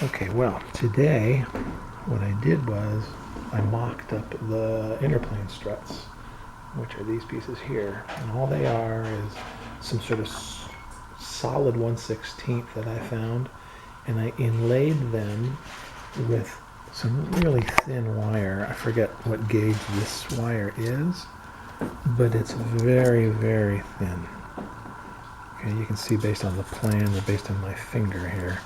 Okay, well, today what I did was I mocked up the interplane struts, which are these pieces here. And all they are is some sort of solid 1/16 that I found, and I inlaid them with some really thin wire. I forget what gauge this wire is, but it's very, very thin. Okay, you can see based on the plan or based on my finger here.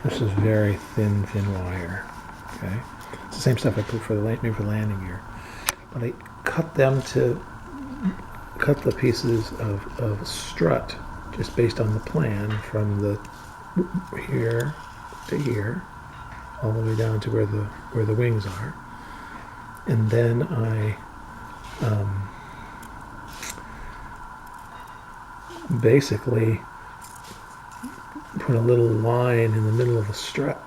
This is very thin wire. Okay, it's the same stuff I put for the landing gear, but I cut the pieces of strut just based on the plan from the here to here, all the way down to where the wings are, and then I basically put a little line in the middle of the strut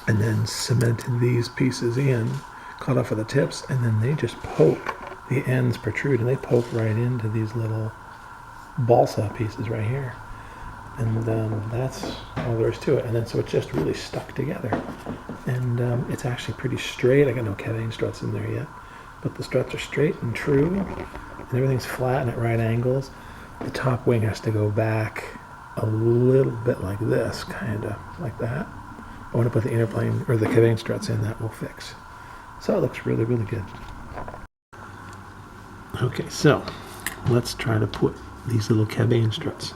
and then cemented these pieces in, cut off of the tips, and then they just poke, the ends protrude, and they poke right into these little balsa pieces right here. And that's all there is to it. And then so it's just really stuck together. And it's actually pretty straight. I got no cabane struts in there yet, but the struts are straight and true, and everything's flat and at right angles. The top wing has to go back a little bit like this, kind of like that. I want to put the interplane or the cabane struts in, that will fix. So it looks really, really good. Okay, so let's try to put these little cabane struts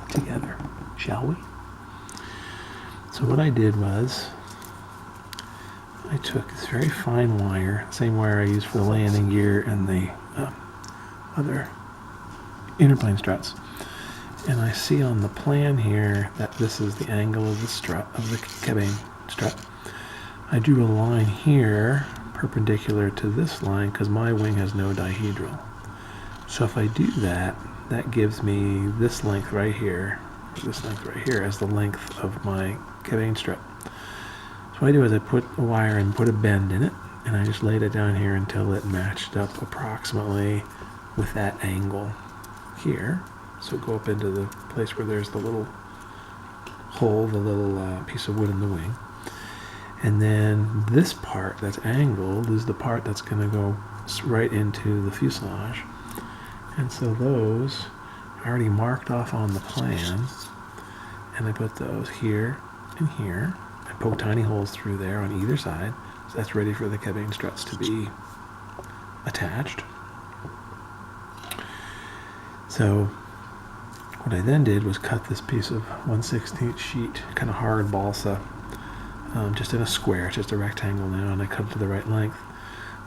together, shall we? So what I did was I took this very fine wire, same wire I used for the landing gear and the other interplane struts, and I see on the plan here that this is the angle of the strut, of the cabane strut. I drew a line here perpendicular to this line because my wing has no dihedral. So if I do that, that gives me this length right here, as the length of my cabane strut. So what I do is I put a wire and put a bend in it, and I just laid it down here until it matched up approximately with that angle here. So go up into the place where there's the little hole, the little piece of wood in the wing. And then this part that's angled is the part that's going to go right into the fuselage. And so those I already marked off on the plan, and I put those here and here. I poke tiny holes through there on either side, so that's ready for the cabane struts to be attached. So what I then did was cut this piece of 1/16 sheet, kind of hard balsa, just in a square, just a rectangle now, and I cut it to the right length.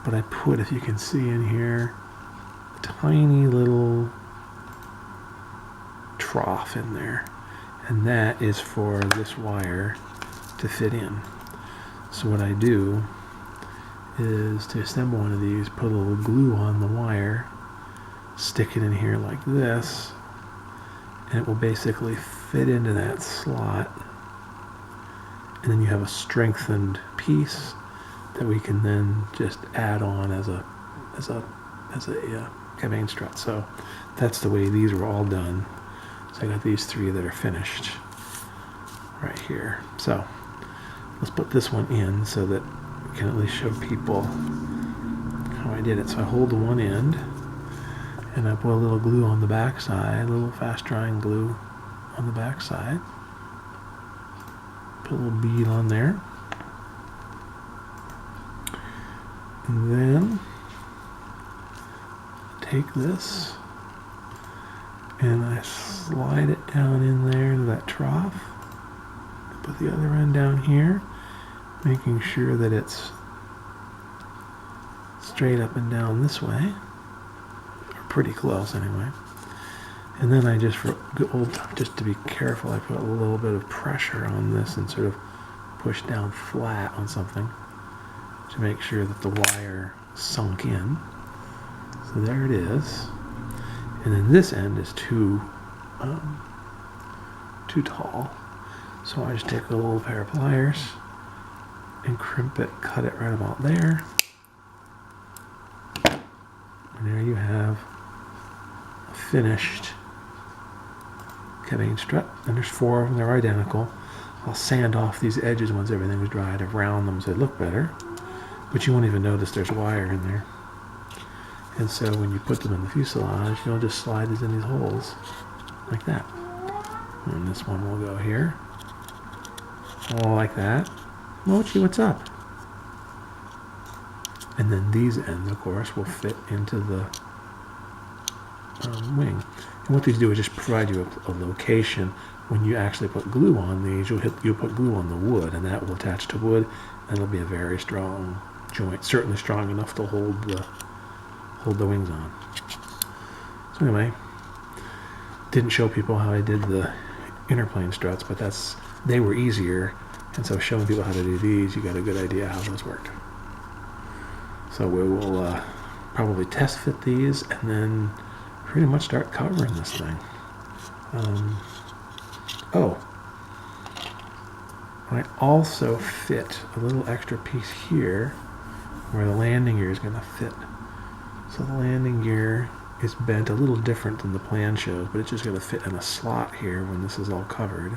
But I put, if you can see in here, a tiny little trough in there, and that is for this wire to fit in. So what I do is to assemble one of these, put a little glue on the wire, stick it in here like this, and it will basically fit into that slot, and then you have a strengthened piece that we can then just add on as a cabane strut. So that's the way these were all done. So I got these three that are finished right here. So let's put this one in so that we can at least show people how I did it. So I hold the one end, and I put a little glue on the back side, a little fast drying glue on the back side. Put a little bead on there. And then take this and I slide it down in there into that trough. Put the other end down here, making sure that it's straight up and down this way, or pretty close anyway. And then I just, just to be careful, I put a little bit of pressure on this and sort of push down flat on something to make sure that the wire sunk in. So there it is. And then this end is too tall. So I just take a little pair of pliers and crimp it, cut it right about there. And there you have a finished cabane strut. And there's four of them, they're identical. I'll sand off these edges once everything's dry to round them so they look better. But you won't even notice there's wire in there. And so when you put them in the fuselage, you'll just slide these in these holes like that. And this one will go here. All like that. Mochi, what's up? And then these ends, of course, will fit into the wing. And what these do is just provide you a location. When you actually put glue on these, you'll put glue on the wood, and that will attach to wood, and it'll be a very strong joint, certainly strong enough to hold the wings on. So anyway, didn't show people how I did the interplane struts, but they were easier, and so showing people how to do these, you got a good idea how those worked. So we will probably test fit these, and then pretty much start covering this thing. I also fit a little extra piece here where the landing gear is going to fit. So the landing gear is bent a little different than the plan shows, but it's just going to fit in a slot here when this is all covered.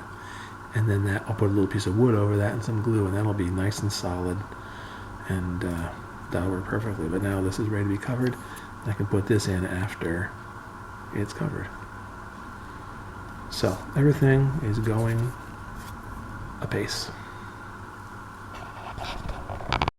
And then I'll put a little piece of wood over that and some glue, and that'll be nice and solid, and that'll work perfectly. But now this is ready to be covered, and I can put this in after it's covered. So everything is going apace.